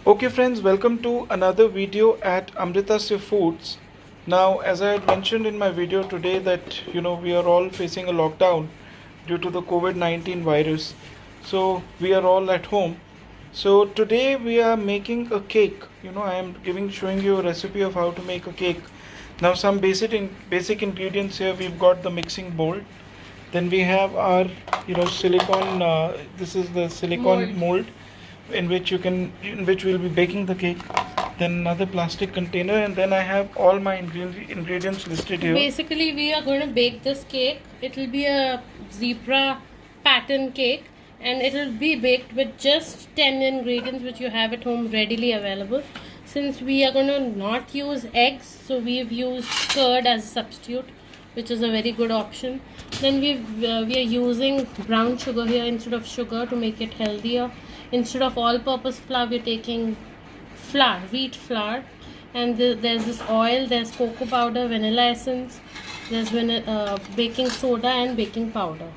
Okay friends, welcome to another video at Amritasya Foods. Now, as I had mentioned in my video today that we are all facing a lockdown due to the COVID-19 virus. So we are all at home. So today we are making a cake. I am showing you a recipe of how to make a cake. Now some basic ingredients here. We've got the mixing bowl. Then we have our silicone. This is the silicone mold in which we'll be baking the cake. Then another plastic container, and then I have all my ingredients listed here. Basically, we are going to bake this cake. It will be a zebra pattern cake, and it will be baked with just 10 ingredients which you have at home readily available. Since we are going to not use eggs, so we've used curd as a substitute, which is a very good option. Then we are using brown sugar here instead of sugar to make it healthier. Instead of all-purpose flour, we're taking flour, wheat flour, and there's this oil, there's cocoa powder, vanilla essence, there's baking soda and baking powder.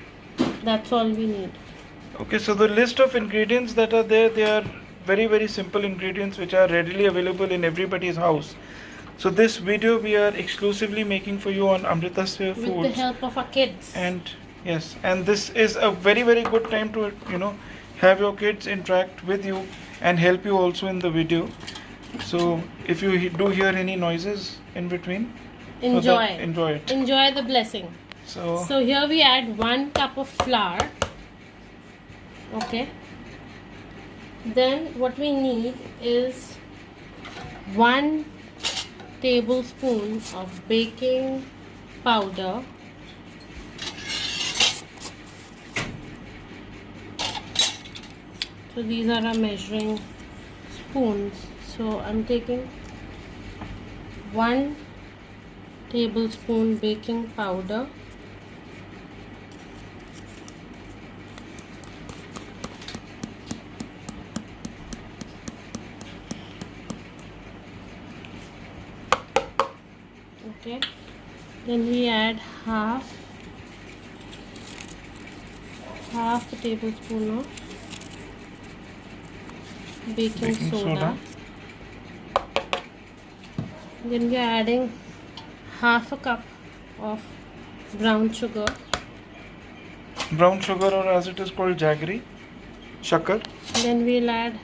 That's all we need. Okay, so the list of ingredients that are there, they are very simple ingredients which are readily available in everybody's house. So this video we are exclusively making for you on Amritasya Foods with the help of our kids. And yes, and this is a very good time to have your kids interact with you and help you also in the video. So if you do hear any noises in between, enjoy it. Enjoy the blessing. So here we add 1 cup of flour. Okay. Then what we need is 1 tablespoon of baking powder. So these are our measuring spoons. So I'm taking 1 tablespoon baking powder. Okay. Then we add half a tablespoon of baking soda. Then we are adding half a cup of brown sugar. Brown sugar, or as it is called, jaggery, shakar. Then we'll add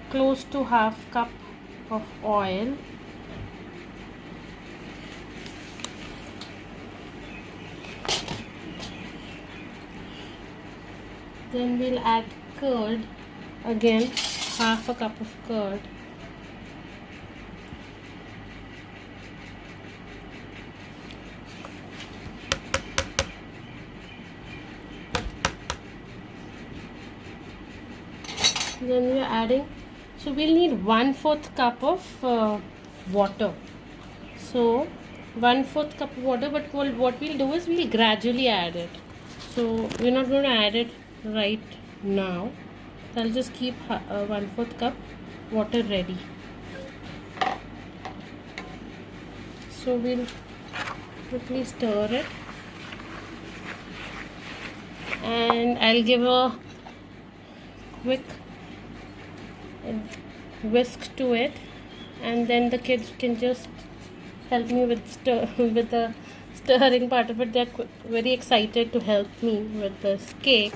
close to half cup of oil. Then we'll add curd, again half a cup of curd. Then we're adding, so we'll need 1/4 cup of water. So 1/4 cup of water, but what we'll do is we'll gradually add it. So we're not going to add it right now. So I'll just keep 1/4 cup water ready. So we'll quickly stir it, and I'll give a quick whisk to it, and then the kids can just help me with the stirring part of it. They're very excited to help me with this cake.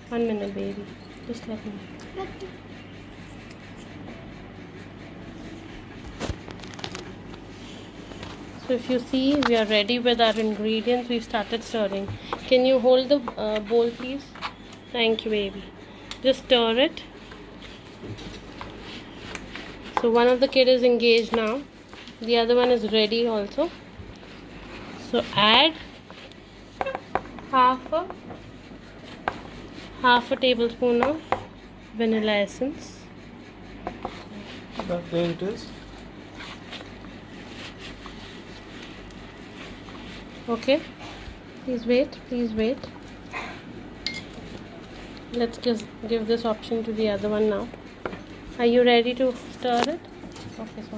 1 minute, baby. Just let me. So if you see, we are ready with our ingredients. We started stirring. Can you hold the bowl, please? Thank you, baby. Just stir it. So one of the kids is engaged now. The other one is ready also. So add half a tablespoon of vanilla essence. There it is. Okay. Please wait. Let's just give this option to the other one now. Are you ready to stir it? Okay, so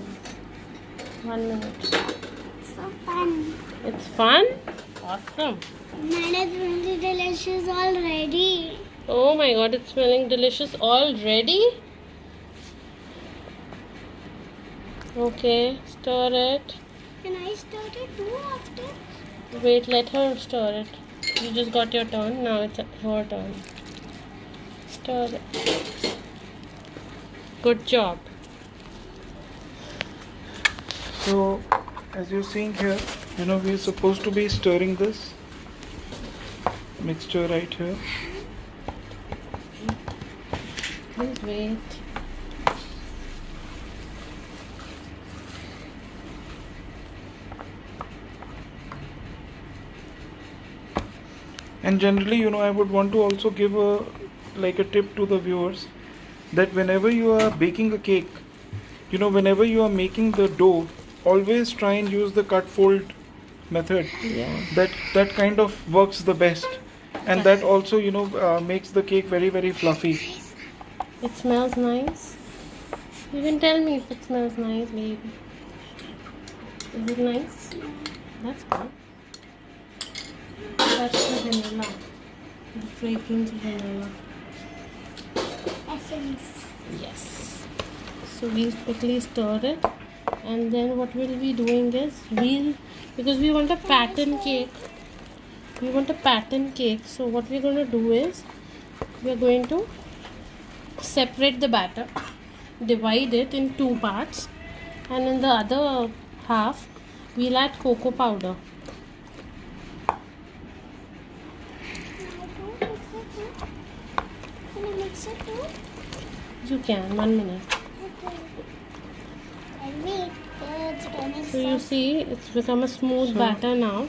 1 minute. So fun. It's fun? Awesome. Man, it's really delicious already. Oh my god, it's smelling delicious already. Okay, stir it. Can I start it too after? Wait, let her stir it. You just got your turn, now it's her turn. Stir it. Good job. So, as you're seeing here, we're supposed to be stirring this mixture right here. Please wait. And generally, I would want to also give a tip to the viewers that whenever you are baking a cake, whenever you are making the dough, always try and use the cut fold method. Yeah. That kind of works the best, and that also makes the cake very, very fluffy. It smells nice. You can tell me if it smells nice, baby. Is it nice? That's good. That's the vanilla. The fragrance of vanilla. Essence. Yes. So we'll quickly stir it, and then what we'll be doing is because we want a pattern cake. We want a pattern cake. So what we're going to do is we're going to separate the batter, divide it in two parts, and in the other half we'll add cocoa powder. Can I mix it too? You can, 1 minute. Okay. I'll wait. It's gonna So you see it's become a smooth batter now.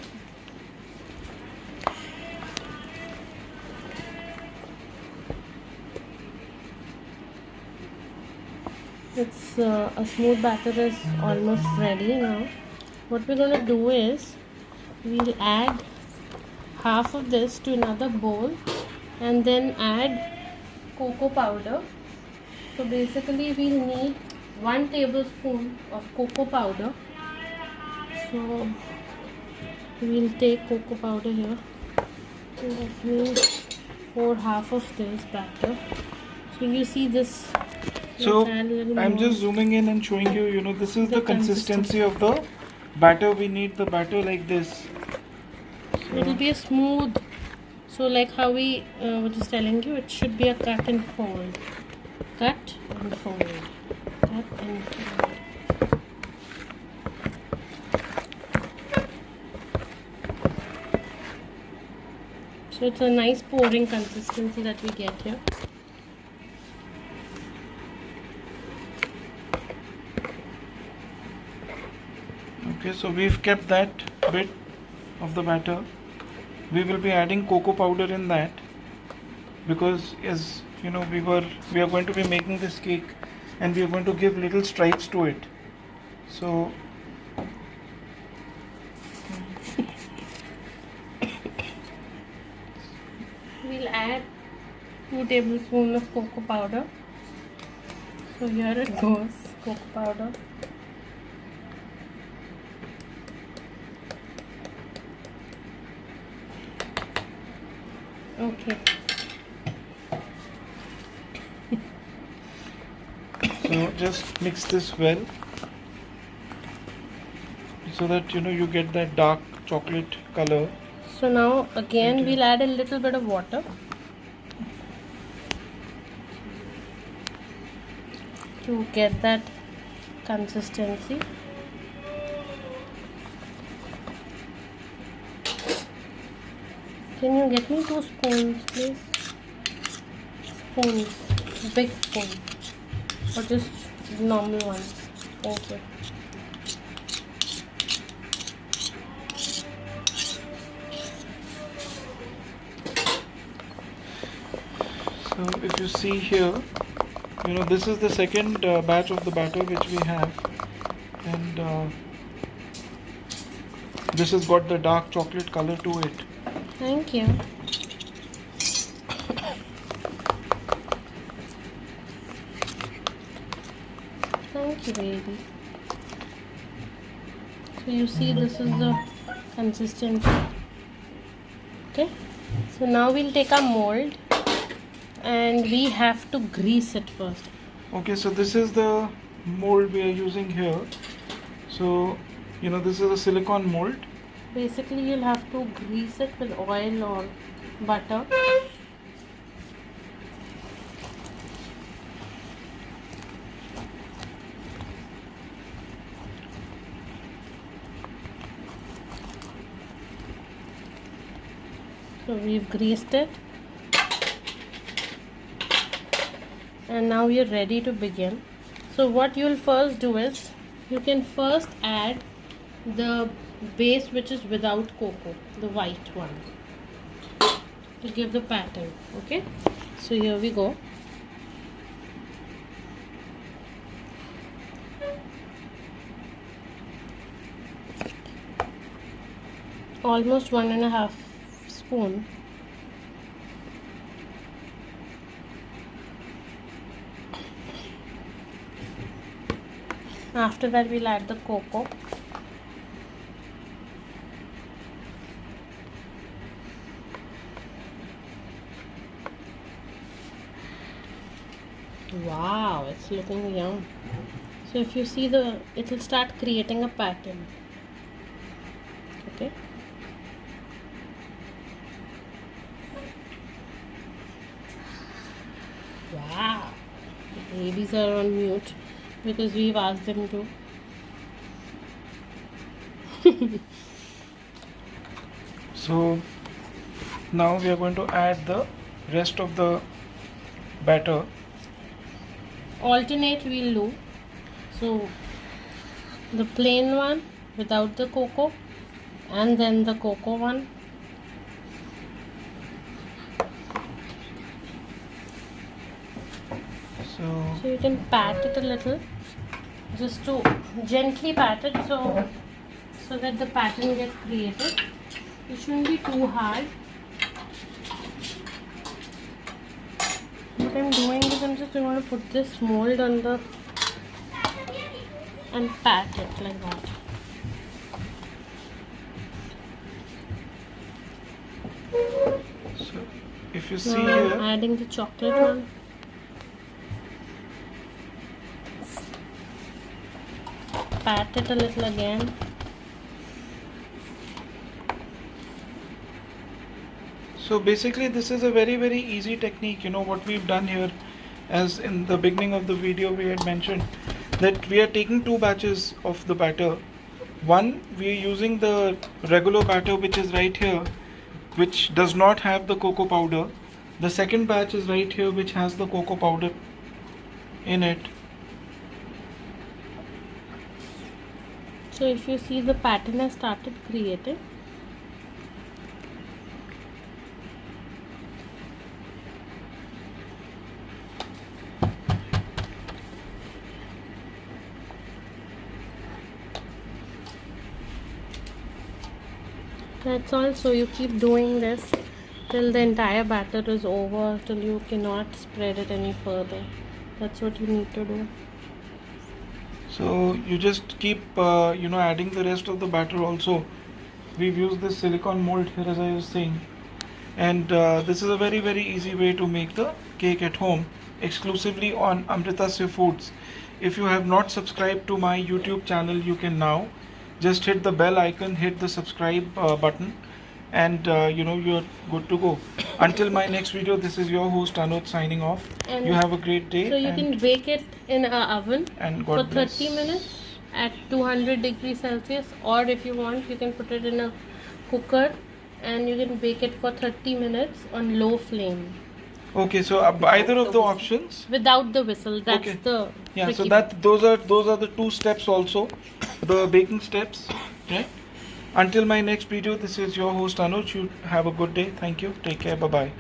It's a smooth batter is almost ready now. What we're going to do is we'll add half of this to another bowl and then add cocoa powder. So basically we'll need 1 tablespoon of cocoa powder. So we'll take cocoa powder here. So that will pour half of this batter. So you see this. So let's add a little I'm more. just zooming in and showing you, this is the consistency of the batter. We need the batter like this. It will be a smooth. So like how we were just telling you, it should be a cut and fold. Cut and fold. Cut and fold. So it's a nice pouring consistency that we get here. Okay, so we've kept that bit of the batter. We will be adding cocoa powder in that because as we are going to be making this cake and we are going to give little stripes to it. So We'll add 2 tablespoons of cocoa powder. So here it goes, cocoa powder. Okay. So just mix this well so that you get that dark chocolate color. So now again we'll add a little bit of water. To get that consistency. Can you get me 2 spoons, please? Spoons, big spoon, or just normal ones? Thank you. So if you see here, this is the second batch of the batter which we have, and this has got the dark chocolate color to it. Thank you. Thank you, baby. So you see this is the consistency. Okay. So now we'll take our mold and we have to grease it first. Okay, so this is the mold we are using here. So, this is a silicone mold. Basically, you'll have to grease it with oil or butter. So we've greased it, and now we are ready to begin. So what you'll first do is, you can first add the base which is without cocoa, the white one, to give the pattern. Okay, so here we go. Almost 1.5 spoon. After that, we'll add the cocoa. Wow, it's looking yum. So if you see it will start creating a pattern. Okay. Wow, the babies are on mute because we've asked them to. So now we are going to add the rest of the batter. Alternate we'll do. So the plain one without the cocoa, and then the cocoa one. So you can pat it a little, just to gently pat it, so that the pattern gets created. It shouldn't be too hard. What I'm doing is I'm just going to put this mold on the and pat it like that. So if you see Now here, I'm adding the chocolate one. Pat it a little again. so basically this is a very easy technique. What we've done here, as in the beginning of the video we had mentioned, that we are taking 2 batches of the batter. One, we are using the regular batter which is right here, which does not have the cocoa powder. The second batch is right here, which has the cocoa powder in it. So if you see, the pattern has started creating. That's all. So you keep doing this till the entire batter is over, till you cannot spread it any further. That's what you need to do. So you just keep adding the rest of the batter also. We've used this silicone mold here, as I was saying, and this is a very easy way to make the cake at home, exclusively on Amritasya Foods. If you have not subscribed to my YouTube channel, you can now. Just hit the bell icon, hit the subscribe button, and you're good to go. Until my next video, this is your host Anuj signing off. And you have a great day. So you can bake it in an oven and for God 30 bless. minutes at 200 degrees Celsius, or if you want, you can put it in a cooker and you can bake it for 30 minutes on low flame. Okay, so either of the options. Without the whistle. That's Okay. the Yeah, so tricky those are the 2 steps also, the baking steps. Right? Until my next video, this is your host Anuj. You have a good day. Thank you. Take care. Bye bye.